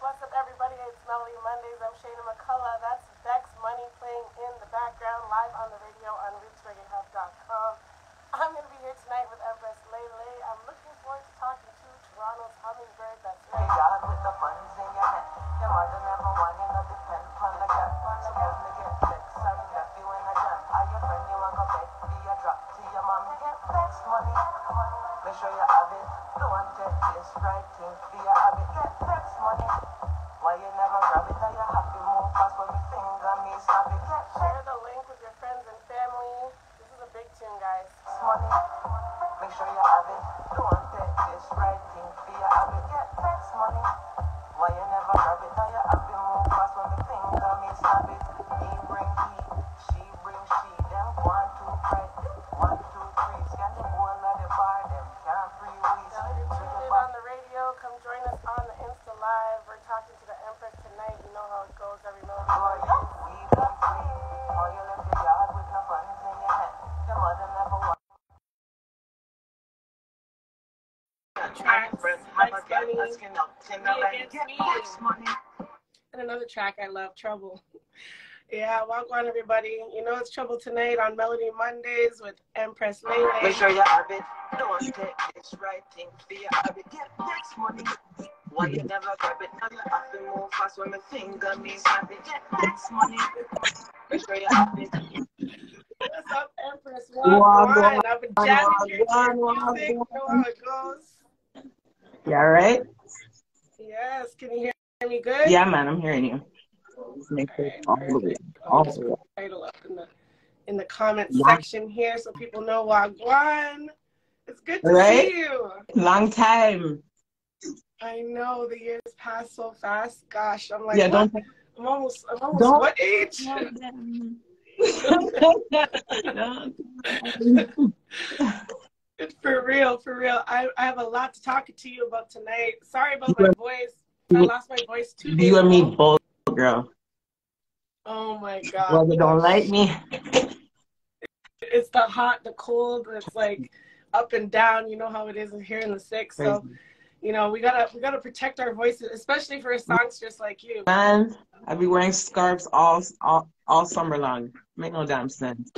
Bless up, everybody. It's Melody Mondays. I'm Shayna McCullough. That's Dex Money playing in the background, live on the radio on RootsReggaeHub.com. I'm going to be here tonight with Empress Lele. I'm looking forward to talking to Toronto's Hummingbird. That's right. With the funds in your hand, your mother never won, you know, depend upon the gap. Suppose me get flex, and left you in a jam. Are your friend, you want to beg, be a drop to your mom, get flex money. Make sure you have it, don't take this right thing, be a habit, get flex money. Why you never grab it, are you happy, move fast when your finger me snap it, get share the link with your friends and family. This is a big tune, guys. Money. Make sure you have it, don't take this right thing, be a habit, get flex money. Why you never grab it, are you happy, move fast when your finger me snap it. He bring he, she bring she, them 1, 2, 3, 1, 2, 3, scan the whole of the bar, them can't free we. Now if you're tuned in on the radio, come join us on the Insta Live. We're talking to the Empress tonight. You know how it goes every Melody Monday. We done free. How you left the yard with no funds in your hand. Your mother never won. And another track I love, Trouble. Yeah, welcome everybody. You know it's Trouble tonight on Melody Mondays with Empress Lele. Make sure you have it. Don't take this right thing. Be a habit. Get next money. Why you never grab it? Now you have to move fast when my finger me snap it. Get next money. Make sure you have it. What's up, Empress? One. I've been jamming your music. You know how it goes. Yeah, right? Yes. Can you hear me good? Yeah, man, I'm hearing you. Make it all the way. All the way. Title up in the comment section here so people know Wagwan. It's good to see you. Long time. I know the years pass so fast. Gosh, I'm like, yeah, what? I'm almost what age? For real. I have a lot to talk to you about tonight. Sorry about my voice. I lost my voice 2 days You and me ago. both, girl. Oh my God. Well, they don't like me. It's the hot, the cold. It's like up and down. You know how it is here in the six. So, you know, we gotta protect our voices, especially for songs just like you. Man, I be wearing scarves all summer long. Make no damn sense.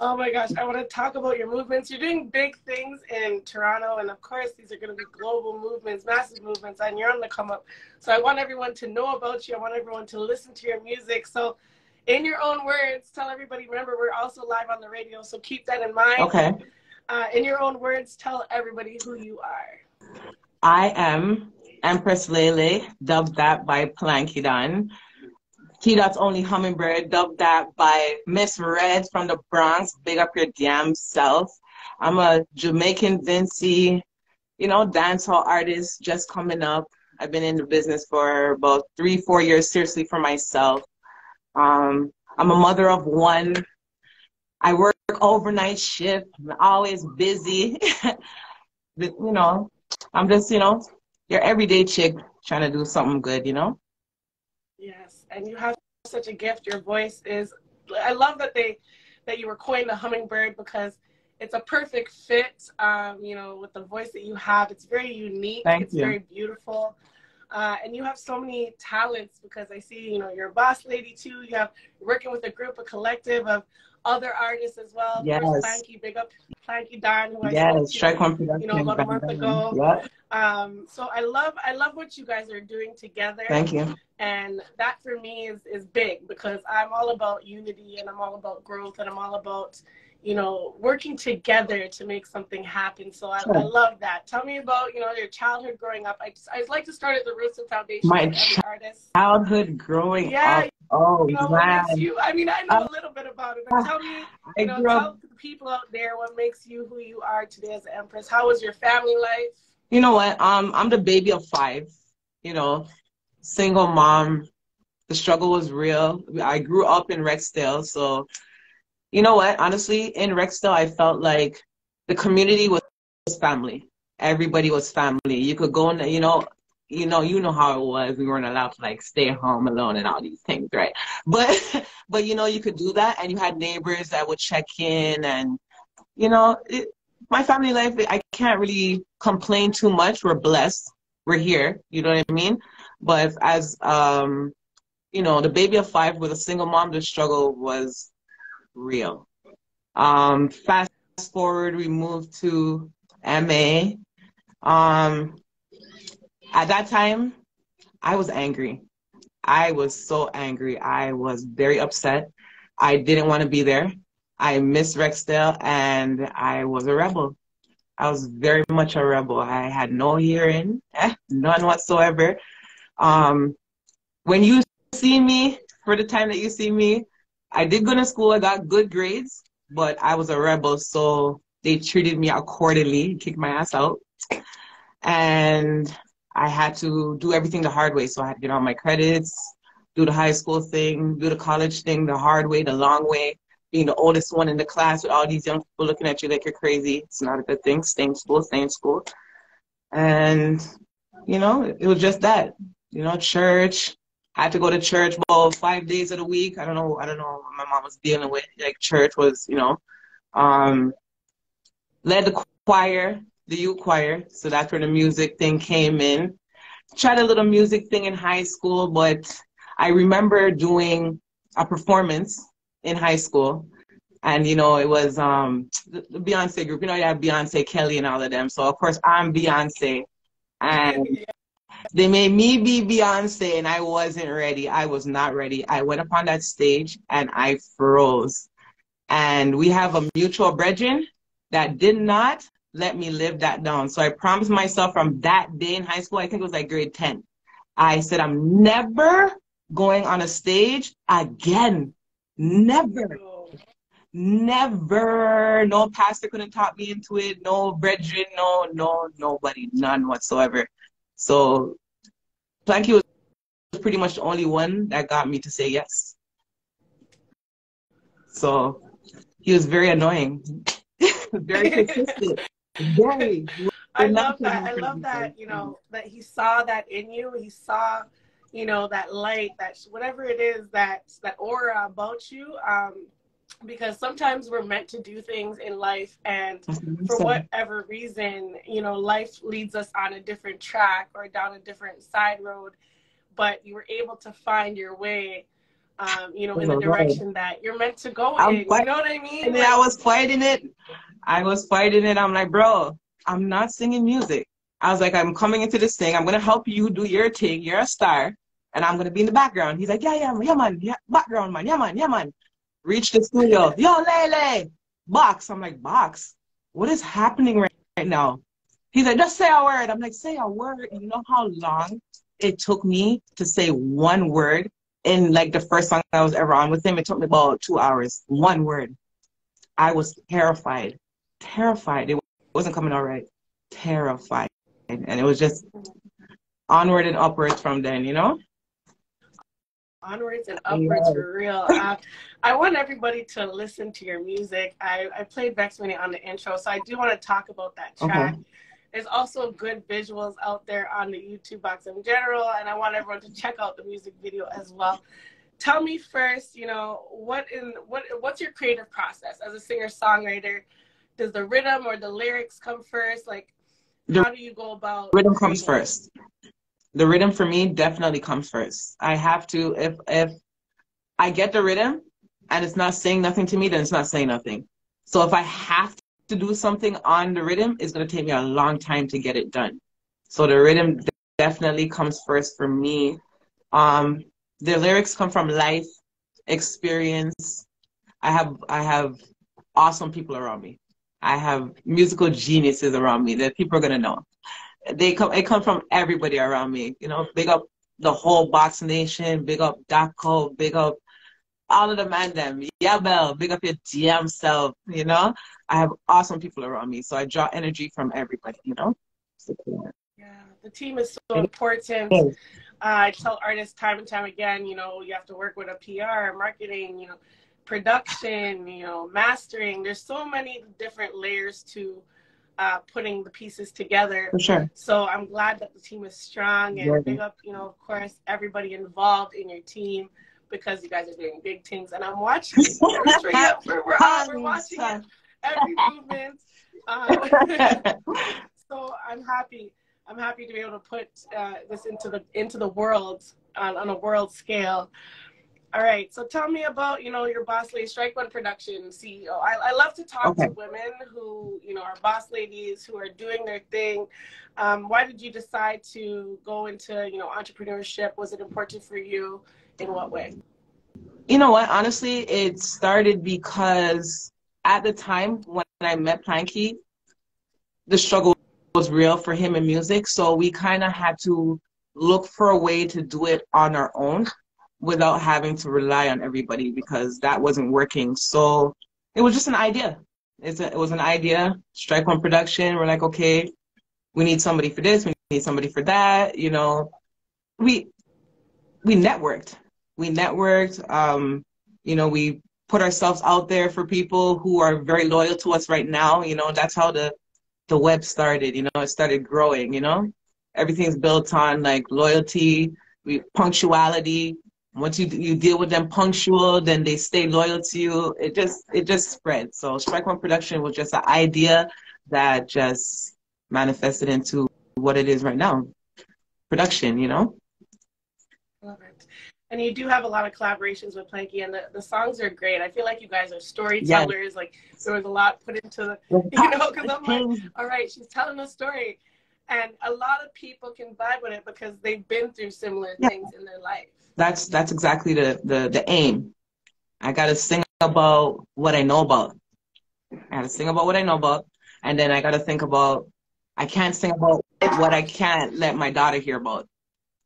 Oh my gosh, I want to talk about your movements. You're doing big things in Toronto, and of course, these are going to be global movements, massive movements, and you're on the come up. So I want everyone to know about you. I want everyone to listen to your music. So in your own words, tell everybody, remember, we're also live on the radio, so keep that in mind. Okay. In your own words, tell everybody who you are. I am Empress Lele, dubbed that by Planky Don. T.Dot's only Hummingbird, dubbed that by Miss Red from the Bronx. Big up your damn self. I'm a Jamaican Vincy, you know, dancehall artist just coming up. I've been in the business for about 3-4 years, seriously, for myself. I'm a mother of one. I work overnight shift. I'm always busy. But, you know, I'm just, you know, your everyday chick trying to do something good, you know? Yes, and you have such a gift. Your voice is, I love that you were coined the Hummingbird because it's a perfect fit, you know, with the voice that you have. It's very unique. Thank you. Very beautiful. And you have so many talents because I see, you know, you're a boss lady too. You're working with a group, a collective of other artists as well. Yes. Of course, Planky, big up Planky Don, who I spoke to, you know, about a month ago. Yeah. So I love what you guys are doing together. Thank you. And that for me is big because I'm all about unity and I'm all about growth and I'm all about, you know, working together to make something happen. So I love that. Tell me about, you know, your childhood growing up. I like to start at the roots and foundation My of every artist. Childhood growing up. Oh, you know, man. what makes you, I mean, I know a little bit about it, but tell me, you know, tell the people out there what makes you who you are today as an Empress. How was your family life? You know what? I'm the baby of 5, you know, single mom. The struggle was real. I grew up in Rexdale, so you know what? Honestly, in Rexdale, I felt like the community was family. Everybody was family. You could go, you know, you know how it was. We weren't allowed to like stay home alone and all these things, right? But but you could do that, and you had neighbors that would check in, and my family life, I can't really complain too much. We're blessed. We're here. You know what I mean? But as the baby of 5 with a single mom, the struggle was real. Fast forward, we moved to MA. At that time, I was angry. I was so angry. I was very upset. I didn't want to be there. I missed Rexdale, and I was a rebel. I was very much a rebel. I had no hearing, none whatsoever. When you see me, for the time that you see me, I did go to school. I got good grades, but I was a rebel, so they treated me accordingly, kicked my ass out. And I had to do everything the hard way. So I had to get all my credits, do the high school thing, do the college thing the hard way, the long way. Being the oldest one in the class with all these young people looking at you like you're crazy. It's not a good thing. Stay in school, stay in school. And, it was just that. Church. I had to go to church about 5 days of the week. I don't know what my mom was dealing with. Like church was, led the choir, the youth choir. So that's where the music thing came in. Tried a little music thing in high school, but I remember doing a performance in high school. And, it was the Beyonce group. You have Beyonce, Kelly, and all of them. So, of course, I'm Beyonce. And they made me be Beyonce, and I wasn't ready. I was not ready. I went up on that stage, and I froze. And we have a mutual brethren that did not let me live that down. So I promised myself from that day in high school, I think it was like grade 10, I said, I'm never going on a stage again. Never. Never. No pastor couldn't talk me into it. No brethren. No, nobody. None whatsoever. So Planky was pretty much the only one that got me to say yes. So he was very annoying. Very consistent. Very. I love that. I love that, that he saw that in you. He saw, that light, that whatever it is, that aura about you. Because sometimes we're meant to do things in life, and for whatever reason, life leads us on a different track or down a different side road, but you were able to find your way, in the direction that you're meant to go in. You know what I mean? I was fighting it. I'm like, bro, I'm not singing music. I was like, I'm coming into this thing. I'm going to help you do your thing. You're a star, and I'm going to be in the background. He's like, yeah, man. Yeah, background, man. Yeah, man. Reach the studio. Yo, Lele, box. I'm like, box? What is happening right now? He's like, just say a word. I'm like, say a word. You know how long it took me to say one word in like the first song I was ever on with him? It took me about 2 hours. One word. I was terrified. Terrified. It wasn't coming out right. Terrified. And it was just onward and upwards from then, Onwards and upwards, for real. I want everybody to listen to your music. I played Vex Minute on the intro, so I do want to talk about that track. Okay. There's also good visuals out there on the YouTube box in general, and I want everyone to check out the music video as well. Tell me first, what's your creative process as a singer-songwriter? Does the rhythm or the lyrics come first? Like, how do you go about rhythm comes first? The rhythm for me definitely comes first. I have to, if I get the rhythm and it's not saying nothing to me, then it's not saying nothing. So if I have to do something on the rhythm, it's going to take me a long time to get it done. So the rhythm definitely comes first for me. The lyrics come from life, experience. I have awesome people around me. I have musical geniuses around me that people are going to know. It comes from everybody around me. Big up the whole Box Nation, big up Daco, big up all of the man them. Yeah, Bell, big up your damn self, I have awesome people around me. So I draw energy from everybody, Yeah, the team is so important. I tell artists time and time again, you have to work with a PR, marketing, production, mastering. There's so many different layers to putting the pieces together. For sure. So I'm glad that the team is strong, and big up, you know, of course, everybody involved in your team, because you guys are doing big things, and I'm watching it. We're watching it, every movement. So I'm happy. I'm happy to be able to put this into the world on a world scale. All right, so tell me about, you know, your boss lady, Strike One Production CEO. I love to talk to women who, you know, are boss ladies, who are doing their thing. Why did you decide to go into, you know, entrepreneurship? Was it important for you? In what way? You know what? Honestly, it started because at the time when I met Planky, the struggle was real for him in music. So we kind of had to look for a way to do it on our own without having to rely on everybody, because that wasn't working. So it was just an idea. It was an idea. Strike One Production. We're like, okay, we need somebody for this. We need somebody for that. You know, we networked. We networked. You know, we put ourselves out there for people who are very loyal to us right now. You know, that's how the web started. You know, it started growing. You know, everything's built on like loyalty, punctuality. Once you deal with them punctual, then they stay loyal to you. It just spread. So Strike One Production was just an idea that just manifested into what it is right now. Production, you know? Love it. And you do have a lot of collaborations with Planky, and the songs are great. I feel like you guys are storytellers. Yes. Like, there was a lot put into the, you know, because I'm like, all right, she's telling a story. And a lot of people can vibe with it because they've been through similar things in their life. That's exactly the aim. I gotta sing about what I know about. I gotta sing about what I know about, and then I gotta think about, I can't sing about what I can't let my daughter hear about.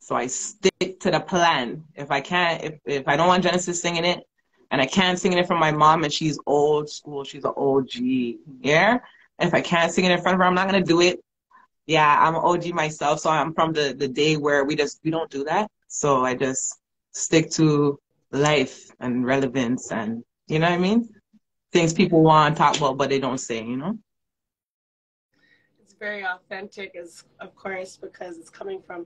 So I stick to the plan. If I can't, if I don't want Genesis singing it, and I can't sing it from my mom, and she's old school, she's an OG, yeah. If I can't sing it in front of her, I'm not gonna do it. Yeah, I'm an OG myself, so I'm from the day where we don't do that. So I just stick to life and relevance, and you know what I mean? Things people want to talk about, but they don't say, you know? It's very authentic, of course, because it's coming from,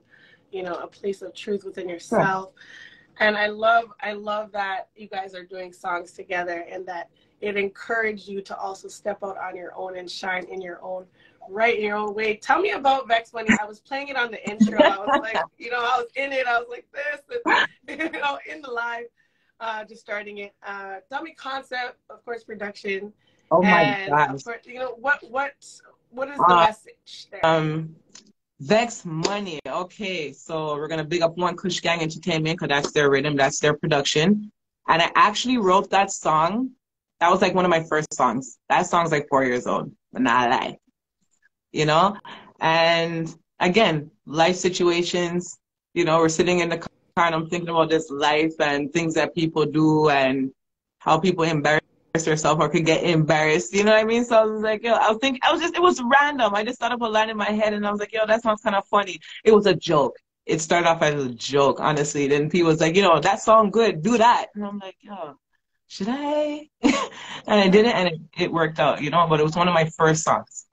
you know, a place of truth within yourself. Sure. And I love that you guys are doing songs together, and that it encouraged you to also step out on your own and shine in your own right, in your own way. Tell me about Vex Money. I was playing it on the intro. I was like, you know, I was in it. I was like this, and, you know, in the live, just starting it. Tell me concept, of course, production. Oh my gosh. Of course, you know, what is the message there? Vex Money. Okay, so we're gonna big up One Kush Gang Entertainment, because that's their rhythm, that's their production. And I actually wrote that song. That was like one of my first songs. That song's like 4 years old, but not lie. You know? And again, life situations, you know, we're sitting in the car and I'm thinking about this life and things that people do and how people embarrass themselves or could get embarrassed. You know what I mean? So I was like, yo, it was random. I just thought of a line in my head and I was like, yo, that sounds kind of funny. It was a joke. It started off as a joke, honestly. Then people was like, you know, that song good, do that. And I'm like, yo, should I? And I did it, and it worked out, you know, but it was one of my first songs.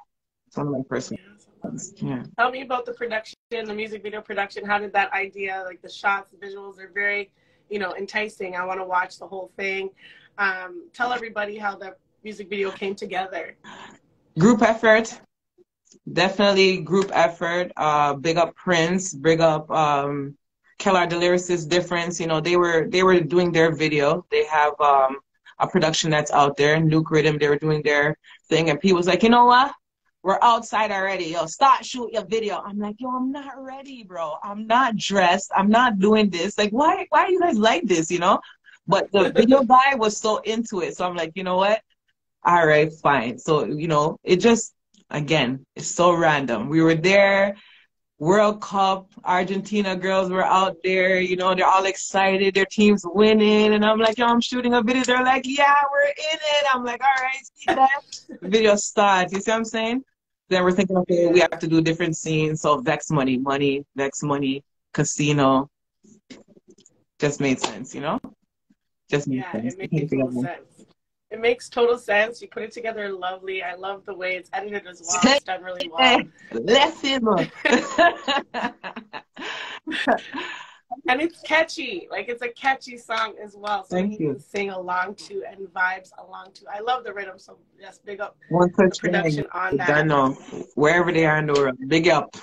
It's one of my first songs. Yeah. Tell me about the production, the music video production. How did that idea, like the shots, the visuals are very, you know, enticing. I want to watch the whole thing. Tell everybody how the music video came together. Group effort. Definitely group effort. Big up Prince, big up Kellar the Lyricist Difference. You know, they were doing their video. They have a production that's out there, Nuke Rhythm. They were doing their thing, and P was like, you know what? We're outside already. Yo, start shoot your video. I'm like, yo, I'm not ready, bro. I'm not dressed. I'm not doing this. Like, why are you guys like this? You know? But the video guy was so into it. So I'm like, you know what? All right, fine. So, you know, it just, again, it's so random. We were there, World Cup, Argentina girls were out there, you know, they're all excited, their team's winning, and I'm like, yo, I'm shooting a video. They're like, yeah, we're in it. I'm like, all right, see that? The video starts, you see what I'm saying? Then we're thinking, okay, we have to do different scenes. So Vex Money, Vex Money, Casino. Just made sense, you know? Just made sense. It makes total sense. It makes total sense. You put it together lovely. I love the way it's edited as well. It's done really well. Listen. And it's catchy. Like, it's a catchy song as well. So Thank you you. can sing along to and vibes along to. I love the rhythm. So just big up One the such production thing. on that. Don't know. Wherever they are in the world. Big up.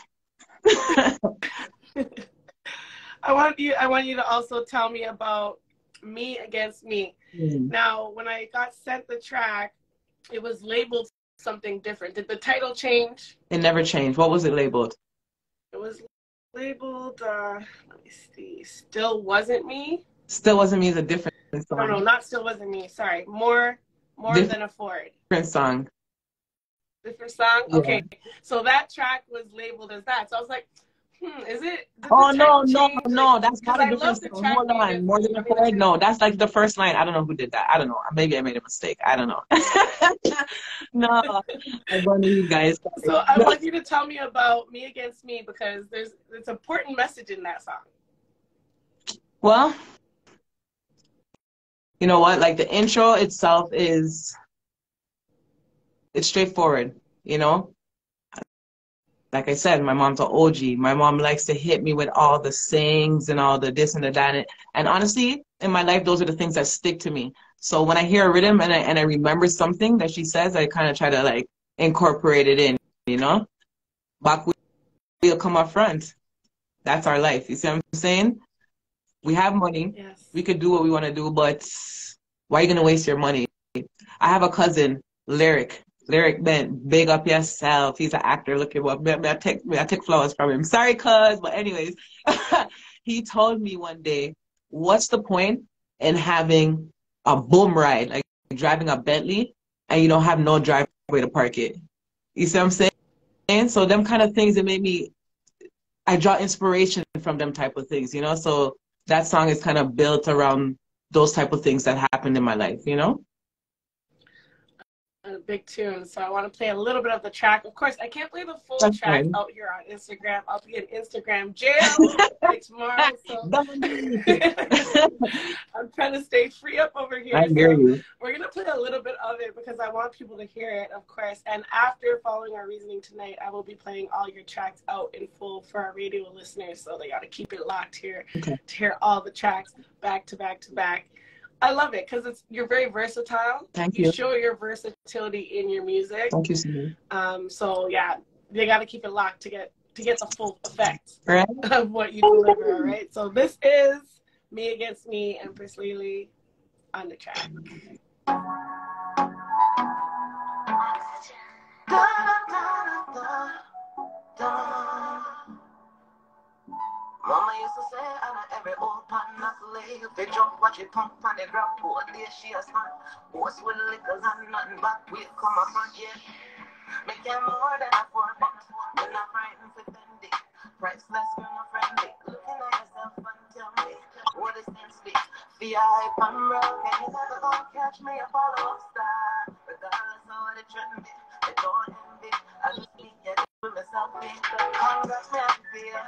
I want you to also tell me about Me Against Me. Now, when I got sent the track, it was labeled something different. Did the title change? It never changed. What was it labeled? It was labeled, let me see, Still Wasn't Me. Still Wasn't Me is a different song. No, not Still Wasn't Me. Sorry. More Than Afford. Different song. Different song? Yeah. Okay. So that track was labeled as that. So I was like, is it? Oh, no. Like, That's not a different song. Hold on. More Than Afford? No, that's like the first line. I don't know who did that. I don't know. Maybe I made a mistake. I don't know. No. I'm going to you guys. So I want you to tell me about Me Against Me, because there's an important message in that song. Well, you know what? Like, the intro itself it's straightforward, you know? Like I said, my mom's an OG. My mom likes to hit me with all the sayings and all the this and the that. And honestly, in my life, those are the things that stick to me. So when I hear a rhythm and I remember something that she says, I kind of try to like incorporate it in, you know? Back we'll come up front. That's our life. You see what I'm saying? We have money. Yes. We could do what we want to do, but why are you going to waste your money? I have a cousin, Lyric Ben, big up yourself. He's an actor. Look at what I take flowers from him. Sorry, cuz, but anyways, he told me one day, what's the point in having a boom ride, like driving a Bentley, and you don't have no driveway to park it? You see what I'm saying? So them kind of things, I draw inspiration from them type of things, you know? So that song is kind of built around those type of things that happened in my life, you know? A big tune, so I want to play a little bit of the track. Of course, I can't play the full track out here on Instagram. I'll be in Instagram jail by tomorrow, so I'm trying to stay free up over here. I hear you. We're gonna play a little bit of it because I want people to hear it, of course. And after following our reasoning tonight, I will be playing all your tracks out in full for our radio listeners, so they got to keep it locked here to hear all the tracks back to back to back. I love it because you're very versatile. Thank you. You show your versatility in your music. Thank you so much. So yeah, they got to keep it locked to get the full effect right. of what you deliver. All right. So this is Me Against Me, Empress Lily on the track. Mama used to say, I know every old pan not slave. They jump, watch it pump, and they grab poor day she a stunt. Boss with liquors and nothing but we come up front, yeah. Make them more than a 4 bucks. We're not frightened for Fendi. Priceless, we're not friendly. Looking at yourself and tell me, what is this be? VIP, I'm wrong. And you never gonna catch me a follow up star. Regardless of what it threaten me, they don't envy. I just need to with myself, me. Congrats, me, I feel.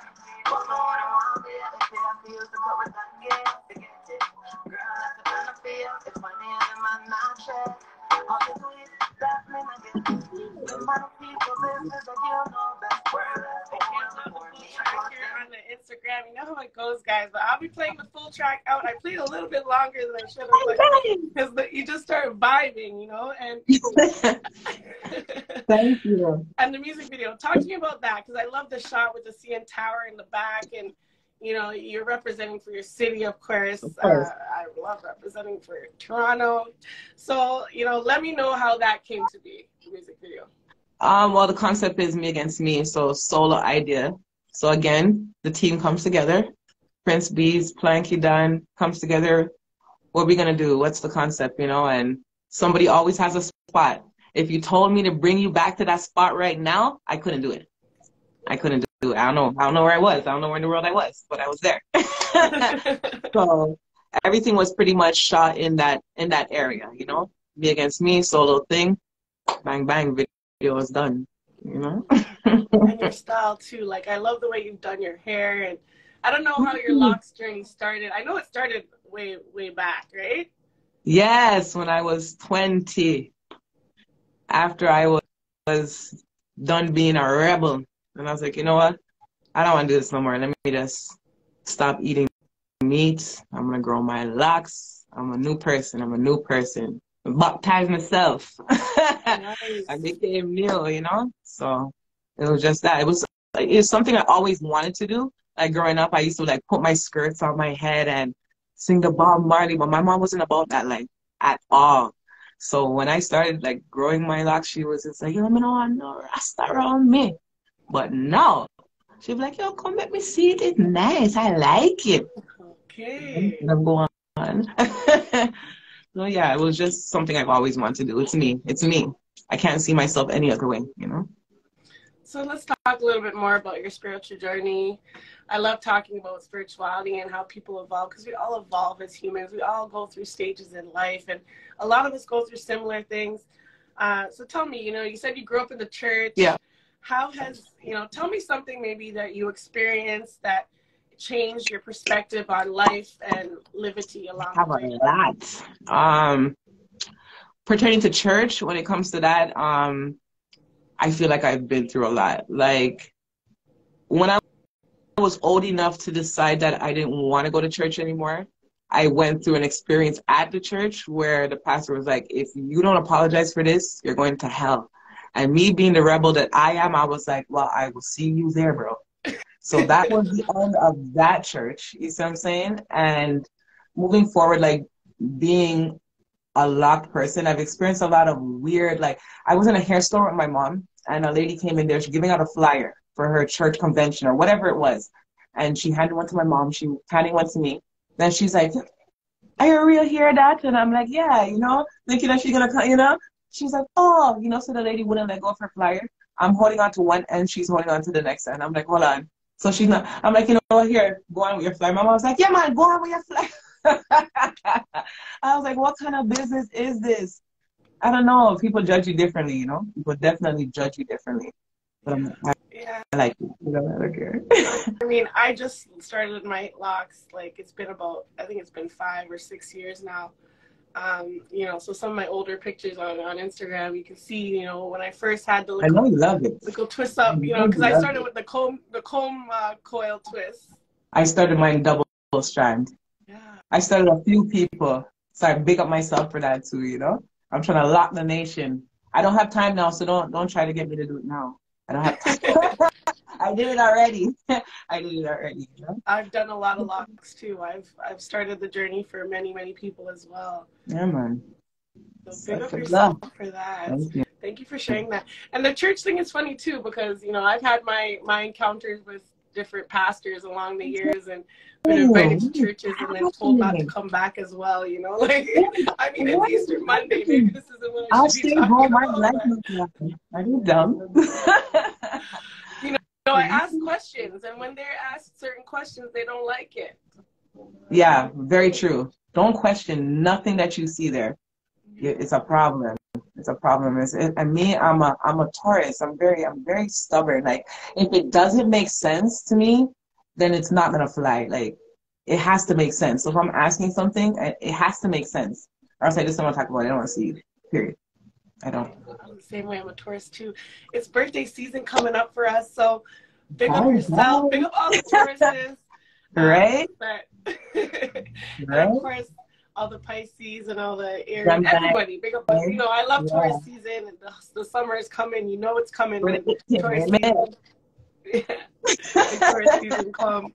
But no one I want to be. If they have to use the cover that game, forget it. Girl, that's the kind of feel. It's funny and the man not share. All you do is that me not get it. The amount of people business that you know best. Where that's I can't load the full track here on the Instagram. You know how it goes, guys. But I'll be playing the full track out. I played a little bit longer than I should have, because you just start vibing, you know. And thank you. And the music video. Talk to me about that, because I love the shot with the CN Tower in the back, and you know you're representing for your city, of course. I love representing for Toronto. So you know, let me know how that came to be. The music video. Well, the concept is Me Against Me, so solo idea. So again, the team comes together. Prince Bees, Planky Dan comes together. What are we gonna do? What's the concept, you know? And somebody always has a spot. If you told me to bring you back to that spot right now, I couldn't do it. I couldn't do it. I don't know where I was. I don't know where in the world I was, but I was there. So everything was pretty much shot in that area, you know? Me Against Me, solo thing. Bang, bang, video was done, you know? And your style too. Like, I love the way you've done your hair, and I don't know how your locks journey started. I know it started way back, right? Yes, when I was 20, after I was done being a rebel. And I was like, you know what? I don't want to do this no more. Let me just stop eating meat. I'm going to grow my locks. I'm a new person. I'm a new person. Baptize myself. I Nice. became new, you know? So it was just that. It's something I always wanted to do. Like growing up, I used to like put my skirts on my head and sing the Bob Marley, but my mom wasn't about that like at all. So when I started like growing my locks, she was just like, yo, me no want no rasta around me. But no, she'd be like, yo, come let me see it. It's nice. I like it. Okay. And I'm going on. So yeah, it was just something I've always wanted to do. It's me. It's me. I can't see myself any other way, you know? So let's talk a little bit more about your spiritual journey. I love talking about spirituality and how people evolve because we all evolve as humans. We all go through stages in life, and a lot of us go through similar things. So tell me, you said you grew up in the church. Yeah. How has, tell me something maybe that you experienced that changed your perspective on life and liberty along I have the way? a lot. Pertaining to church, when it comes to that, I feel like I've been through a lot. Like when I was old enough to decide that I didn't want to go to church anymore, I went through an experience at the church where the pastor was like, if you don't apologize for this, you're going to hell. And me being the rebel that I am, I was like, well, I will see you there, bro. So that was the end of that church. You see what I'm saying? And moving forward, like being a locked person, I've experienced a lot of weird, like I was in a hair store with my mom and a lady came in there, she's giving out a flyer for her church convention or whatever it was. And she handed one to my mom, she handed one to me. Then she's like, are you real here, that? And I'm like, yeah, thinking that she's gonna come, She's like, oh, so the lady wouldn't let go of her flyer. I'm holding on to one end, she's holding on to the next end. I'm like, hold on. So she's not, I'm like, here, go on with your flyer. My mom was like, yeah, man, go on with your flyer. I was like, what kind of business is this? I don't know. People judge you differently, People definitely judge you differently. But Yeah. I like it. I don't care. I mean, I just started my locks, like it's been I think it's been 5 or 6 years now. So some of my older pictures on Instagram, you can see, when I first had the I know you love it. little twist up, because I started with the comb coil twist. I started mine double strand. Yeah. I started a few people, so I big up myself for that too, I'm trying to lock the nation. I don't have time now, so don't try to get me to do it now. I don't have time. I did it already. I've done a lot of locks too. I've started the journey for many, many people as well. Yeah, man. So big up yourself for that. Thank you for sharing that. And the church thing is funny too, because I've had my encounters with different pastors along the years and been invited to churches and then told not to come back as well, like I mean it's Easter Monday, maybe this isn't what I should be talking about. I do dumb. I ask questions, and when they're asked certain questions, they don't like it. Yeah, very true. Don't question nothing that you see there. It's a problem. It's a problem. And me, I'm a Taurus. I'm very stubborn. Like if it doesn't make sense to me, then it's not gonna fly. Like it has to make sense. So if I'm asking something, it has to make sense. Or else I just don't want to talk about it. I don't want to see it. Period. I don't. I'm the same way. I'm a Taurus too. It's birthday season coming up for us, so big up yourself. Big up all the Tauruses. Right. And of course, all the Pisces and all the Aries, everybody. Big up. I love Taurus season, and the summer is coming. It's coming. When Taurus season. The Taurus season come.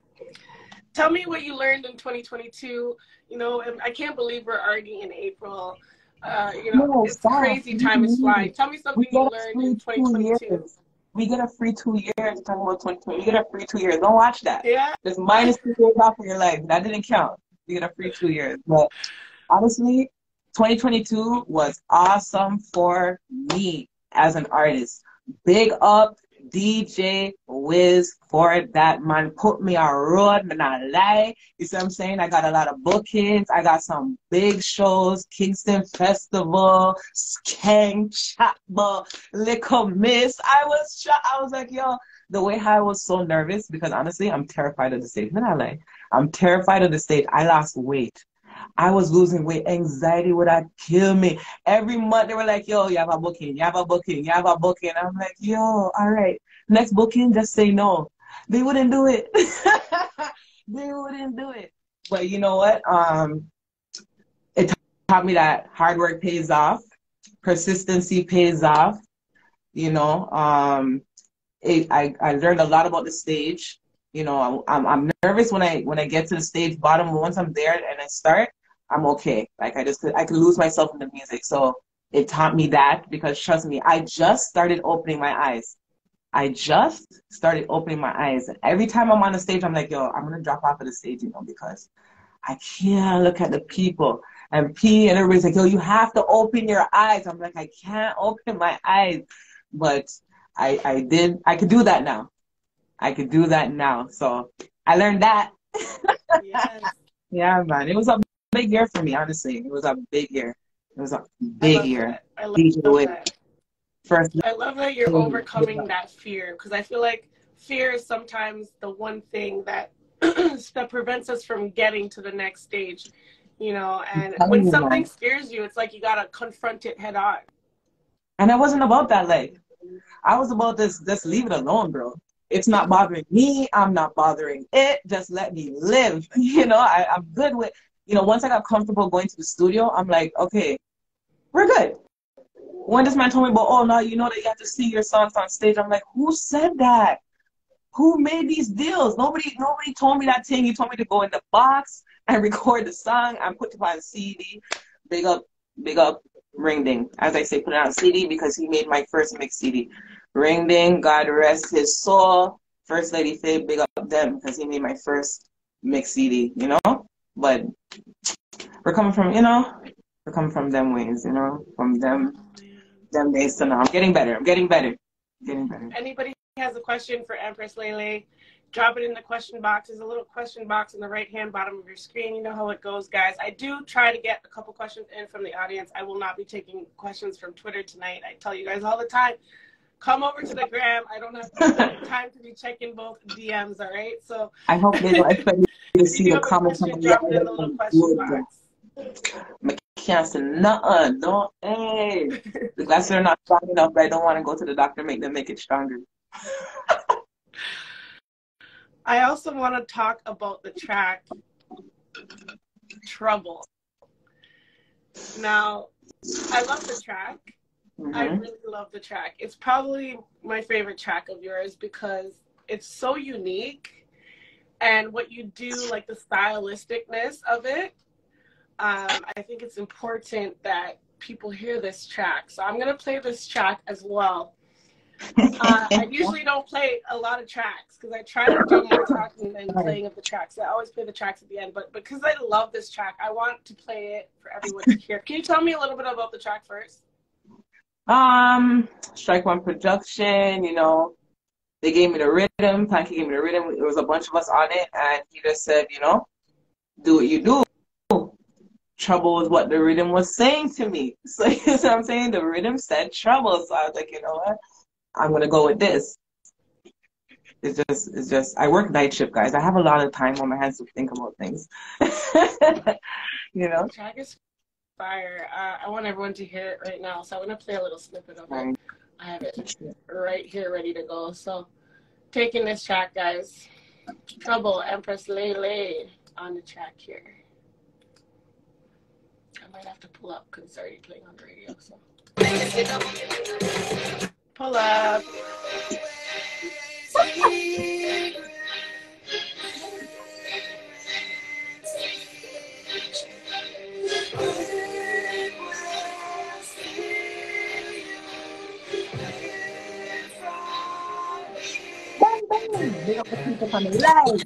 Tell me what you learned in 2022. I can't believe we're already in April. It's crazy. Time is flying. Tell me something you learned in 2022. We get a free 2 years. Talking about 2020, we get a free 2 years. Don't watch that. Yeah. Just minus 2 years off of your life. That didn't count. You get a free 2 years. But honestly, 2022 was awesome for me as an artist. Big up DJ Wiz for that, man. Put me on road, man, I lie. You see what I'm saying? I got a lot of bookings. I got some big shows. Kingston Festival, Skank, Chatba, Little Miss. I was shocked. I was like, yo, the way I was so nervous, because honestly, I'm terrified of the stage. Man, I lie. I'm terrified of the stage. I lost weight. I was losing weight. Anxiety would have killed me. Every month they were like, yo, you have a booking, you have a booking, you have a booking. I'm like, yo, all right. Next booking, just say no. They wouldn't do it. They wouldn't do it. But you know what? It taught me that hard work pays off, persistency pays off. You know, I learned a lot about the stage. You know, I'm nervous when I get to the stage bottom. Once I'm there and I start, I'm okay. Like I could lose myself in the music. So it taught me that, because trust me, I just started opening my eyes. I just started opening my eyes. And every time I'm on the stage, I'm like, yo, I'm gonna drop off of the stage, you know, because I can't look at the people and pee, and everybody's like, yo, you have to open your eyes. I'm like, I can't open my eyes. But I did. I could do that now. I could do that now. So I learned that. Yes. Yeah, man. It was a big year for me, honestly. It was a big year. It was a I big love year. that. I love DJ that. First. I love that you're overcoming that fear, because I feel like fear is sometimes the one thing that that prevents us from getting to the next stage, you know. And when something scares you, it's like you gotta confront it head on. And I wasn't about that. Like, I was about this. Just leave it alone, bro. It's not bothering me. I'm not bothering it. Just let me live. You know, I'm good with. You know, once I got comfortable going to the studio, I'm like, okay, we're good. When this man told me about, oh, no, you know that you have to sing your songs on stage, I'm like, who said that? Who made these deals? Nobody told me that thing. He told me to go in the box and record the song and put it on CD. Big up Ring Ding. As I say, put it on CD because he made my first mix CD. Ring Ding, God rest his soul. First Lady Faye, big up them because he made my first mix CD, you know? But we're coming from, you know, we're coming from them ways, you know, from them days to now. I'm getting better. I'm getting better. Getting better. Anybody has a question for Empress Lele, drop it in the question box. There's a little question box in the right-hand bottom of your screen. You know how it goes, guys. I do try to get a couple questions in from the audience. I will not be taking questions from Twitter tonight. I tell you guys all the time, come over to the gram. I don't have time to be checking both DMs, all right? So I hope they don't expect me to see the comments. Drop it in the little question box. I can't say nothing. Don't, hey. The glasses are not strong enough, but I don't want to go to the doctor, make them make it stronger. I also want to talk about the track Trouble. Now, I love the track. I really love the track. It's probably my favorite track of yours because it's so unique, and what you do, like the stylisticness of it, I think it's important that people hear this track. So I'm going to play this track as well. I usually don't play a lot of tracks because I try to do more talking than playing of the tracks. I always play the tracks at the end, but because I love this track, I want to play it for everyone to hear. Can you tell me a little bit about the track first? Strike One Production, you know, they gave me the rhythm. Planky gave me the rhythm. There was a bunch of us on it, and he just said, you know, do what you do. Trouble was what the rhythm was saying to me. So you know what I'm saying? The rhythm said trouble. So I was like, you know what? I'm gonna go with this. It's just I work night shift, guys. I have a lot of time on my hands to think about things. You know? The track is fire. I want everyone to hear it right now. So I'm gonna play a little snippet of it. I have it right here ready to go. So taking this track, guys. Trouble, Empress Lele on the track here. I might have to pull up because it's already playing on the radio. So pull up. Big up the people on the live.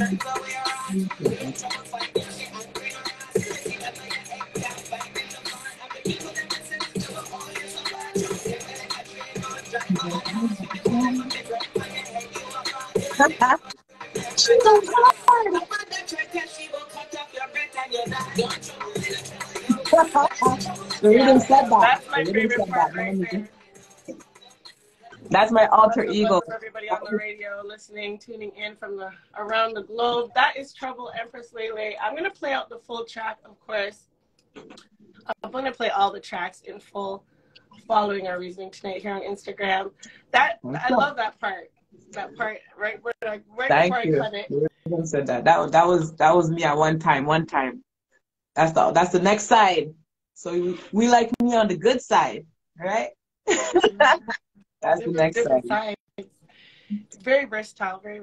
The rhythm said that. That's my The rhythm favorite said part that. right there. That's my alter What's ego. up for everybody on the radio, listening, tuning in from around the globe? That is Trouble Empress Lele. I'm going to play out the full track, of course. I'm going to play all the tracks in full following our reasoning tonight here on Instagram. I love that part. That part right before I cut it. The rhythm said that. That was me at one time. That's the next side. So we like me on the good side, right? That's the next different side. sides. Very versatile, I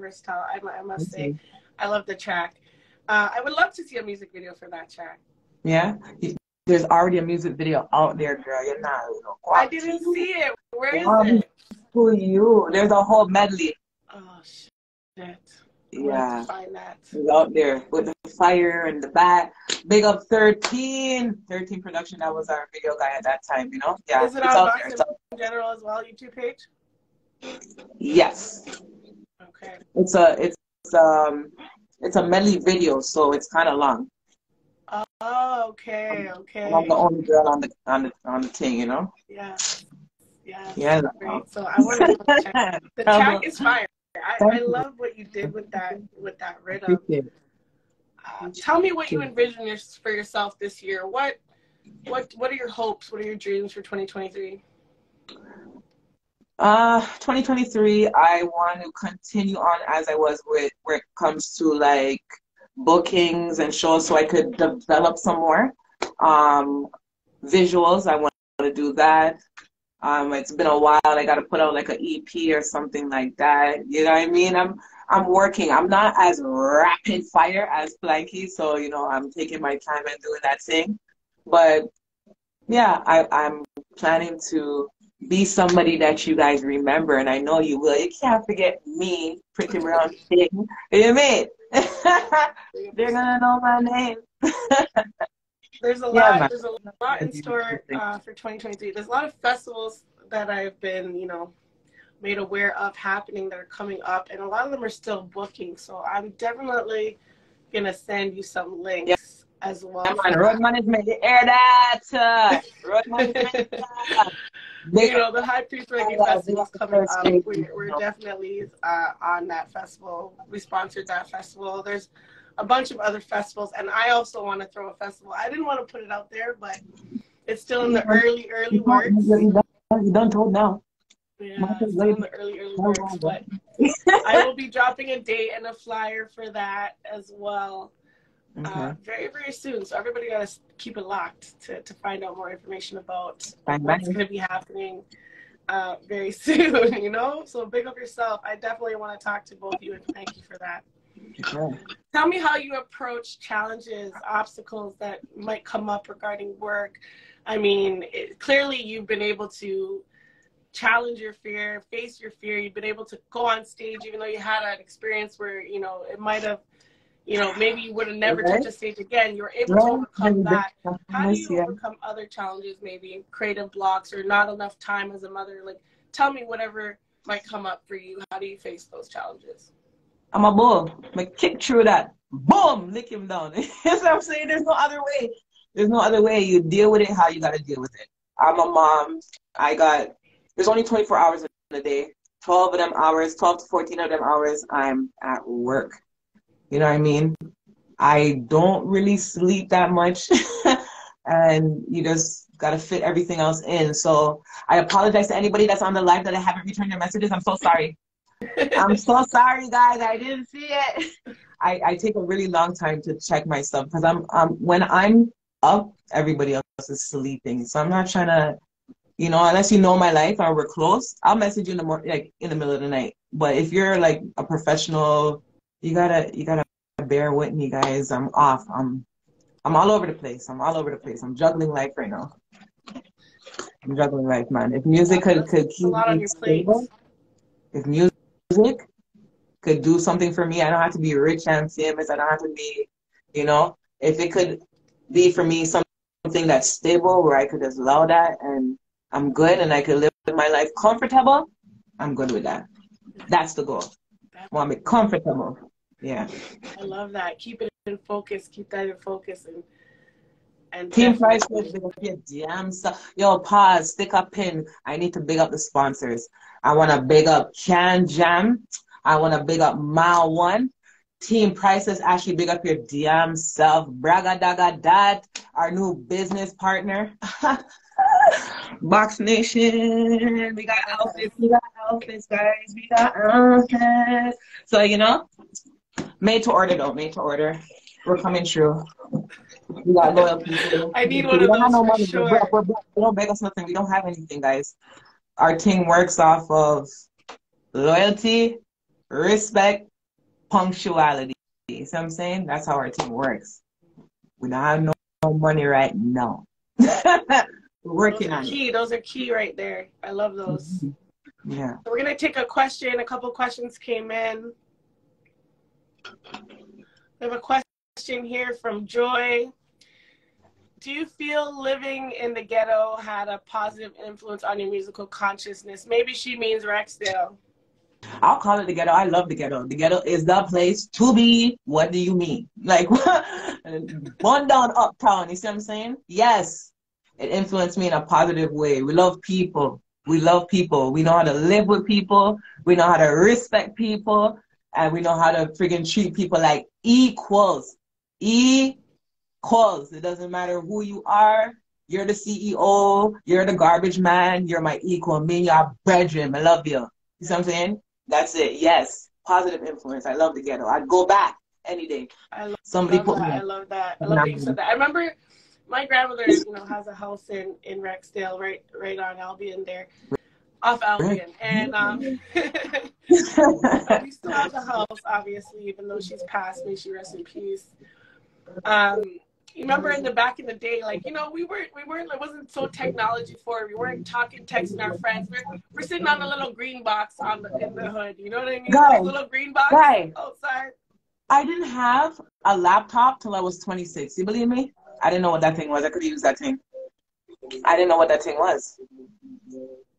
must say. I love the track. I would love to see a music video for that track. Yeah? There's already a music video out there, girl. You're not. I didn't see it. Where is it? For you. There's a whole medley. Oh, shit. Yeah. Find that. It's out there with the fire and the bat. Big up 13 production. That was our video guy at that time, you know? Yeah. Is it on Boston in general as well, YouTube page? Yes. Okay. It's a medley video, so it's kind of long. Oh, okay. I'm the only girl on the thing, you know? Yeah. Yeah. Great. So I want to check. The track is fire. I love what you did with that rhythm. Tell me what you envision for yourself this year. What are your hopes? What are your dreams for 2023? 2023, I want to continue on as I was with where it comes to like bookings and shows, so I could develop some more visuals. I want to do that. It's been a while. I got to put out like an EP or something like that. You know what I mean? I'm working. I'm not as rapid fire as Blanky, so you know I'm taking my time and doing that thing. But yeah, I'm planning to be somebody that you guys remember, and I know you will. You can't forget me, pretty brown thing. You mean? They're gonna know my name. There's a lot in store for 2023. There's a lot of festivals that I've been, made aware of happening that are coming up, and a lot of them are still booking. So I'm definitely gonna send you some links as well. Road management, air that. Road management. The High Priest Reggae Festival is coming up. We're definitely on that festival. We sponsored that festival. There's a bunch of other festivals, and I also want to throw a festival. I didn't want to put it out there, but it's still in the early works. You don't told now. Yeah, it's still in the early works, but I will be dropping a date and a flyer for that as well. Okay. Very, very soon. So everybody got to keep it locked to find out more information about what's going to be happening very soon, So big up yourself. I definitely want to talk to both of you, and thank you for that. Okay. Tell me how you approach challenges, obstacles that might come up regarding work. I mean, clearly you've been able to challenge your fear, face your fear. You've been able to go on stage, even though you had an experience where, it might have, maybe you would have never touched a stage again. You were able to overcome that. How do you overcome other challenges, maybe creative blocks or not enough time as a mother? Like, tell me whatever might come up for you. How do you face those challenges? I'm a bull. I'm going to kick through that. Boom! Lick him down. That's what I'm saying. There's no other way. There's no other way. You deal with it how you got to deal with it. I'm a mom. There's only 24 hours in a day. 12 to 14 of them hours, I'm at work. You know what I mean? I don't really sleep that much. And you just got to fit everything else in. So I apologize to anybody that's on the live that I haven't returned your messages. I'm so sorry. I'm so sorry, guys. I didn't see it. I take a really long time to check myself because when I'm up, everybody else is sleeping. So I'm not trying to, unless you know my life or we're close, I'll message you in the morning, like in the middle of the night. But if you're like a professional, you gotta bear with me, guys. I'm off. I'm all over the place. I'm juggling life right now. I'm juggling life, man. If music could keep me stable, if music could do something for me. I don't have to be rich and famous. I don't have to be, you know, if it could be for me something that's stable where I could just allow that and I'm good and I could live my life comfortable, I'm good with that. That's the goal. I want to be comfortable. Yeah. I love that. Keep it in focus. Keep that in focus. And Team Price was big up your damn stuff. Yo, pause. Stick a pin. I need to big up the sponsors. I want to big up Can Jam. I want to big up Mile One. Team Prices, actually big up your damn self. Braga Daga Dad, our new business partner. Box Nation. We got outfits. We got outfits, guys. We got outfits. So, you know, made to order though. Made to order. We're coming through. We got loyal people. I need one of those for money. sure. We don't beg us nothing. We don't have anything, guys. Our team works off of loyalty, respect, punctuality. You see what I'm saying? That's how our team works. We don't have no money right now. We're working on it. Those are key right there. I love those. Yeah. So we're going to take a question. A couple questions came in. We have a question here from Joy. Do you feel living in the ghetto had a positive influence on your musical consciousness? Maybe she means Rexdale. I'll call it the ghetto. I love the ghetto. The ghetto is the place to be. What do you mean? Like, born down uptown. You see what I'm saying? Yes. It influenced me in a positive way. We love people. We love people. We know how to live with people. We know how to respect people. And we know how to friggin' treat people like equals. Equals. It doesn't matter who you are. You're the CEO. You're the garbage man. You're my equal. Me and your brethren. I love you. You see what I'm saying? That's it. Yes. Positive influence. I love the ghetto. I'd go back any day. I love put that. me I love that. I love that you said that. I remember my grandmother, you know, has a house in Rexdale, right on Albion there. Off Albion. And we still have the house, obviously, even though she's passed. May she rest in peace. You remember back in the day, like, you know, we weren't, it wasn't so technology forward. We weren't talking, texting our friends. We're sitting on a little green box in the hood. You know what I mean? Guys, little green box outside. I didn't have a laptop till I was 26. You believe me? I didn't know what that thing was. I could use that thing. I didn't know what that thing was.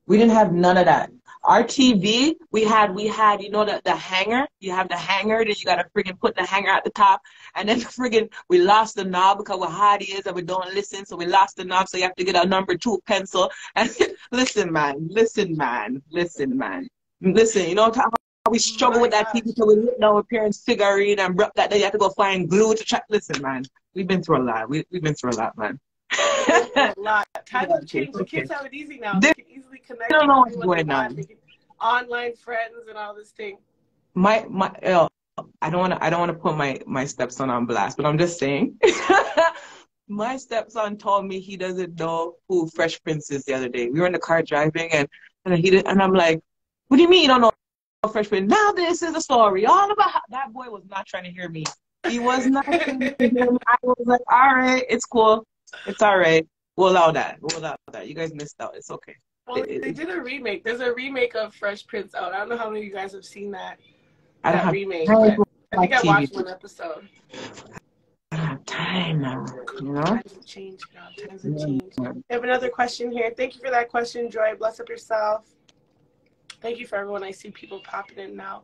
We didn't have none of that. Our TV, we had, you know, the hanger. You have the hanger, then you gotta friggin' put the hanger at the top, and then we lost the knob because we're hardies and we don't listen, so we lost the knob. So you have to get a number 2 pencil. And listen, man. Listen. You know how we struggle with that TV, so we let down our parents' figurine and broke that. Then you have to go find glue to try. Listen, man. We've been through a lot. We've been through a lot, man. A lot. Times have changed. The kids have it easy now. They can easily connect. I don't know what's going on. They can online friends and all this thing. I don't want to put my stepson on blast, but I'm just saying. My stepson told me he doesn't know who Fresh Prince is the other day. We were in the car driving, and I'm like, what do you mean you don't know Fresh Prince? Now this is a story all about how that boy was not trying to hear me. He was not trying to hear me. I was like, all right, it's cool. It's all right. We'll allow that. You guys missed out. It's okay. Well, they did a remake. There's a remake of Fresh Prince out. I don't know how many of you guys have seen that remake. But I think I watched one episode. I don't have time now. You know? Times have changed, girl. Times have changed. We have another question here. Thank you for that question, Joy. Bless up yourself. Thank you for everyone. I see people popping in now.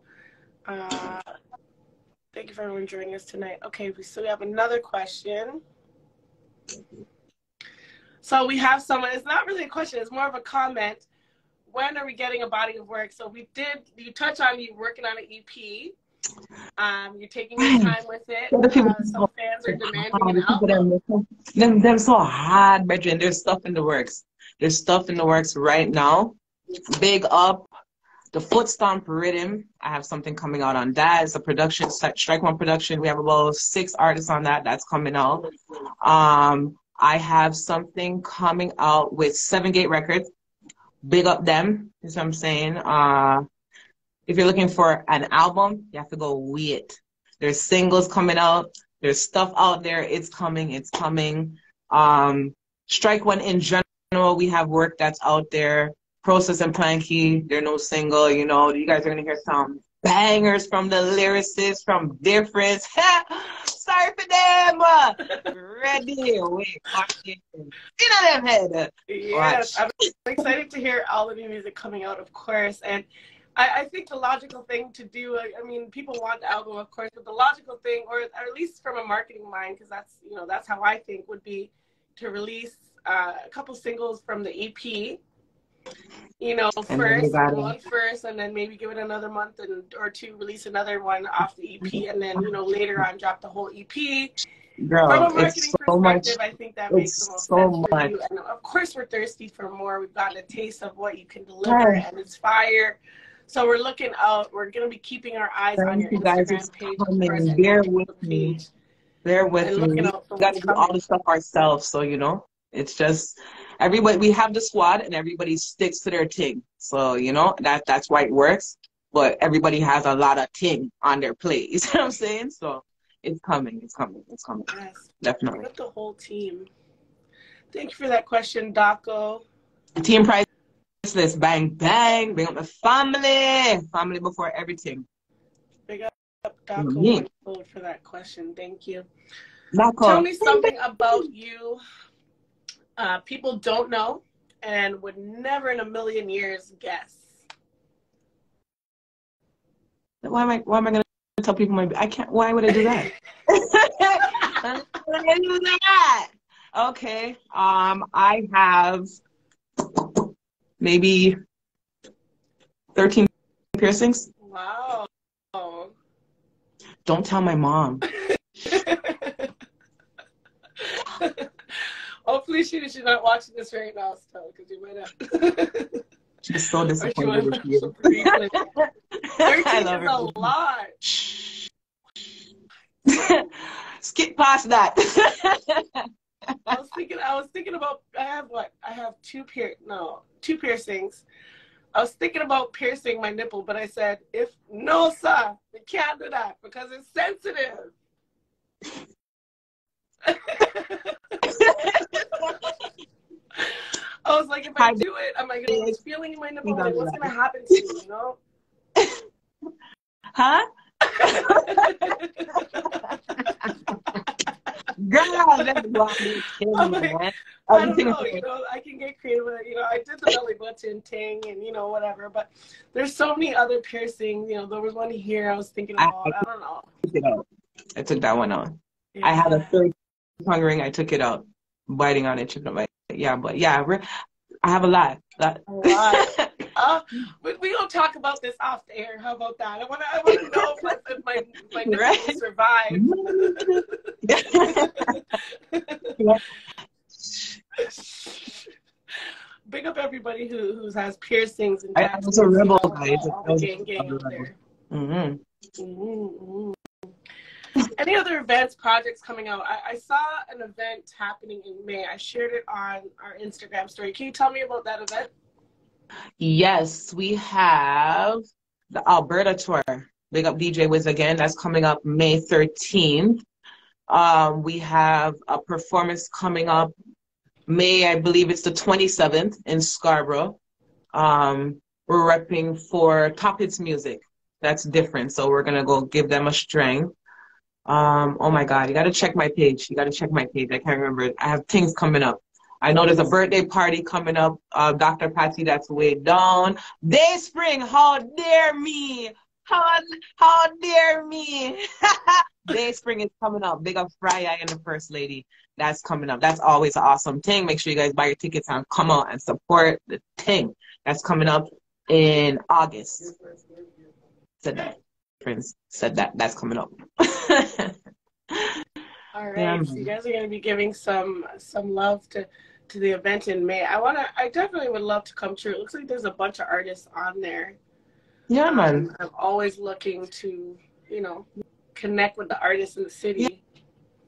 Thank you for everyone joining us tonight. Okay, we have another question. So we have someone, it's not really a question, it's more of a comment. When are we getting a body of work? So you touch on you working on an EP. You're taking your time with it. Some fans are demanding an album. Them so hard, brethren. There's stuff in the works. There's stuff in the works right now. Big up the Foot Stomp Rhythm. I have something coming out on that. It's a production, Strike One production. We have about 6 artists on that. That's coming out. I have something coming out with 7 Gate Records. Big up them. That's what I'm saying. If you're looking for an album, you have to go wait. There's singles coming out. There's stuff out there. It's coming. It's coming. Strike One in general, we have work that's out there. Process and Planky, they're no single. You know, you guys are going to hear some bangers from the lyricists, from difference. Sorry for them. Ready. Wait, watch it. You know them head. Yes, Watch. I'm excited to hear all the new music coming out, of course. And I think the logical thing to do, I mean, people want the album, of course, but the logical thing, or at least from a marketing mind, because that's, you know, that's how I think, would be to release a couple singles from the EP. You know, one first, and then maybe give it another month or two, release another one off the EP, and then, you know, later on drop the whole EP. Girl, from a marketing so perspective, much, I think that makes the most sense for you. And of course, we're thirsty for more. We've gotten a taste of what you can deliver, and it's fire. So we're looking out. We're going to be keeping our eyes on your Instagram page, of course, and bear your with Facebook me. page. Bear with me. We got to do all the stuff ourselves. So, you know, it's just everybody. We have the squad, and everybody sticks to their thing. So, you know, that's why it works. But everybody has a lot of thing on their plate. You see what I'm saying? So it's coming. It's coming. It's coming. Yes, definitely. With the whole team. Thank you for that question, Daco. The team priceless. Bang, bang. Bring up the family. Family before everything. Big up Daco for that question. Thank you. Daco. Tell me something about you people don't know and would never in a million years guess. Why am I going to tell people I can't? Why would I do that? Why would I do that? Okay. I have maybe 13 piercings. Wow. Don't tell my mom. Hopefully she's not watching this right now still, because you might have. She's so disappointed with you. 13 is a lot. Skip past that. I was thinking about, I have two piercings. I was thinking about piercing my nipple, but I said, no, sir, we can't do that because it's sensitive. I was like, if I do it, am I going to lose feeling in my nipple? Like, what's going to happen to me, you know? Huh? Girl, that's why I'm man. I don't know, you know, I can get creative with it. You know, I did the belly button thing and, you know, whatever. But there's so many other piercings. You know, there was one here I was thinking about. I don't know. I took that one out. Yeah. I had a third tongue ring. I took it out. Biting on it, chipping up. Yeah, but yeah, I have a lot. A lot. But we don't talk about this off the air. How about that? I want to know if my nipple survive. Big up everybody who has piercings and tattoos. It's a rebel, guys. Gang out there. Any other events, projects coming out? I saw an event happening in May. I shared it on our Instagram story. Can you tell me about that event? Yes, we have the Alberta tour. Big up DJ Wiz again. That's coming up May 13th. We have a performance coming up May, I believe it's the 27th in Scarborough. We're repping for Top Hits Music. That's different. So we're going to go give them a string. Oh my God, you got to check my page. I can't remember it. I have things coming up. I know there's a birthday party coming up. Dr. Patsy, that's way down. Dayspring, how dare me? How dare me? Dayspring is coming up. Big up Frya and the First Lady. That's coming up. That's always an awesome thing. Make sure you guys buy your tickets and come out and support the thing. That's coming up in August. Said that. Prince said that. That's coming up. All right. So you guys are going to be giving some love to the event in May. I definitely would love to come true. It looks like there's a bunch of artists on there. Yeah, man. I'm always looking to, you know, connect with the artists in the city.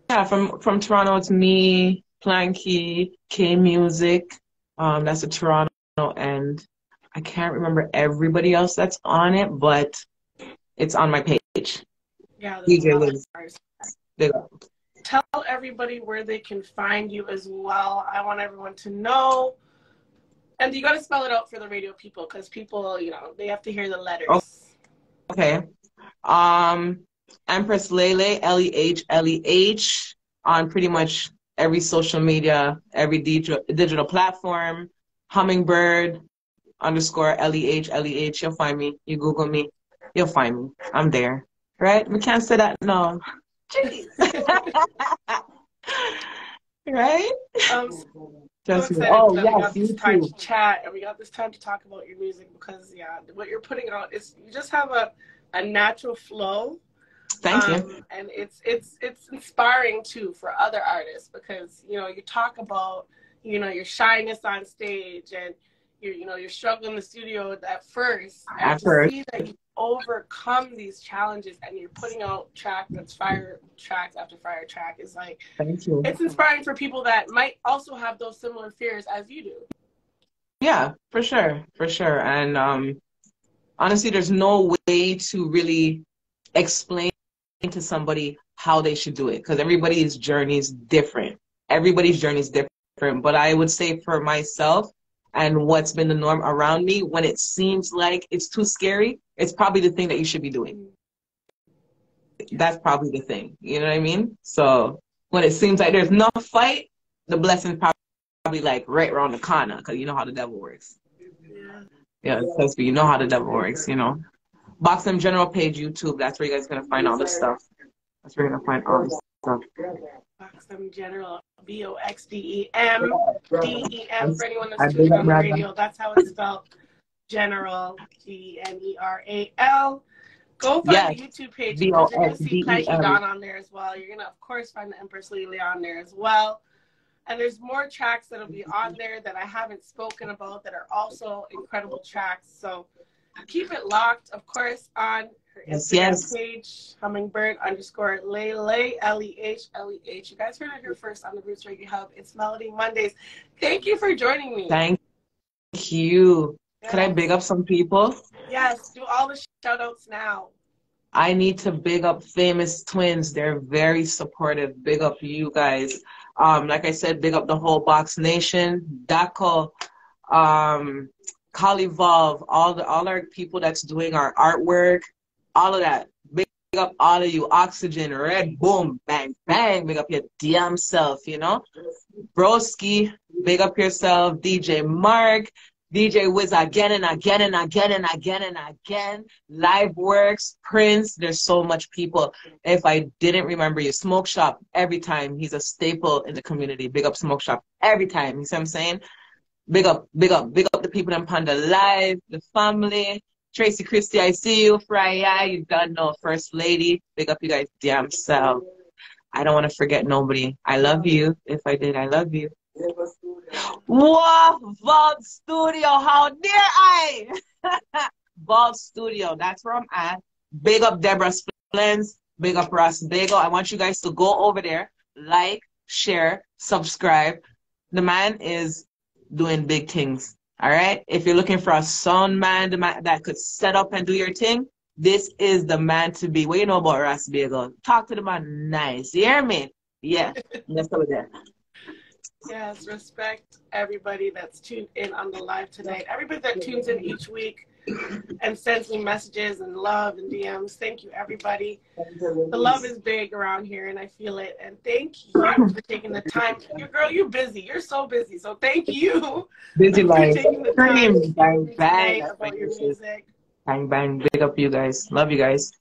Yeah, from Toronto, it's me, Planky, K Music. That's a Toronto, and I can't remember everybody else that's on it, but it's on my page. Yeah, DJ Wiz. Tell everybody where they can find you as well. I want everyone to know. And you got to spell it out for the radio people, because people, you know, they have to hear the letters. Okay. Empress Lele, Leleh, on pretty much every social media, every digital platform. Hummingbird _Leh. You'll find me. You Google me, you'll find me. I'm there. Right? We can't say that. No. Jeez. Right? I'm so Just excited oh that we yes, got you this time too. to chat and we got this time to talk about your music because yeah, what you're putting out is you just have a natural flow. Thank you. And it's inspiring too for other artists because you know you talk about your shyness on stage and you're struggling in the studio at first and At to first. see that you overcome these challenges and you're putting out track that's fire tracks after fire track is like Thank you. it's inspiring for people that might also have those similar fears as you do. Yeah, for sure, for sure. And honestly, there's no way to really explain to somebody how they should do it because everybody's journey is different. Everybody's journey is different. But I would say for myself and what's been the norm around me, when it seems like it's too scary, it's probably the thing that you should be doing. That's probably the thing. You know what I mean? So when it seems like there's no fight, the blessing's probably like right around the corner because you know how the devil works. Yeah, trust me, you know how the devil works, you know. Boxem General page, YouTube. That's where you guys are gonna find all this stuff. That's where you're gonna find all this stuff. Boxem General, BOXDEM for anyone that's I tuning big up on the Brad. radio. That's how it's spelled. General, GENERAL. Go find the YouTube page because you're gonna see Planky Don on there as well. You're gonna of course find the Empress Lele on there as well. And there's more tracks that'll be on there that I haven't spoken about that are also incredible tracks. So keep it locked, of course, on her Instagram page, Hummingbird _Lele, LEH. You guys heard it here first on the Roots Reggae Hub. It's Melody Mondays. Thank you for joining me. Thank you. Yes. Could I big up some people? Yes, do all the shout outs now. I need to big up Famous Twins. They're very supportive. Big up you guys. Like I said, big up the whole Box Nation. Daco, Calivolve, all our people that's doing our artwork, all of that. Big up all of you. Oxygen, Red Boom, Bang Bang. Big up your damn self, you know. Broski, big up yourself. DJ Mark, DJ Wiz again and again and again and again and again. Liveworks, Prince, there's so much people. If I didn't remember you, Smoke Shop, every time. He's a staple in the community. Big up Smoke Shop every time. You see what I'm saying? Big up the people in Panda Live, the family. Tracy Christie, I see you. Frya, you done know. First Lady, big up you guys damn self. I don't want to forget nobody. I love you. If I did, I love you. Whoa, Vault Studio, how dare I? Vault Studio, that's where I'm at. Big up Deborah Splens, big up Ross Bagel. I want you guys to go over there, like, share, subscribe. The man is doing big things, all right? If you're looking for a sound man, the man that could set up and do your thing, this is the man to be. What you know about Ross Bagel? Talk to the man nice, you hear me? Yeah, let's go there. Yes, respect everybody that's tuned in on the live tonight. Everybody that tunes in each week and sends me messages and love and DMs. Thank you, everybody. The love is big around here, and I feel it. And thank you for taking the time. You're busy. You're so busy. So thank you busy for life. taking the time Bang, bang. about your music. Bang, bang. Big up you guys. Love you guys.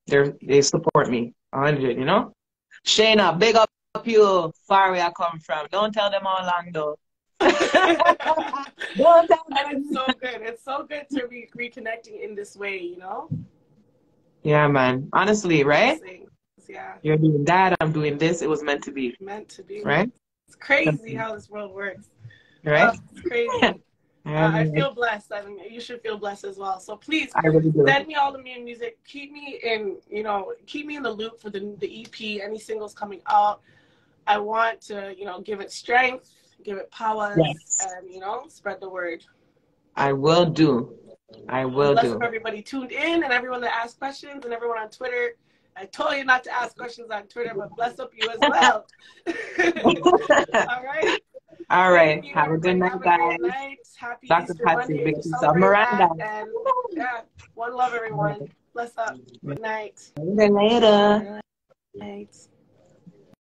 They support me 100, you know? Shayna, big up you. Far where I come from. Don't tell them how long, though. Don't tell them. And it's so good. It's so good to be reconnecting in this way, you know? Yeah, man. Honestly, right? Yeah. You're doing that. I'm doing this. It was meant to be. Meant to be. Right? It's crazy how this world works. Right? It's crazy. I feel blessed. I mean, you should feel blessed as well. So please send me all the new music. Keep me in, keep me in the loop for the EP, any singles coming out. I want to, give it strength, give it power, and, spread the word. I will do. I will bless do. up everybody tuned in and everyone that asked questions and everyone on Twitter. I told you not to ask questions on Twitter, but bless up you as well. All right. All right. Have a good night, guys. Happy Dr. Easter Patsy, Monday. big piece of Miranda. And yeah, one love, everyone. Bless up. Good night. Later. Night.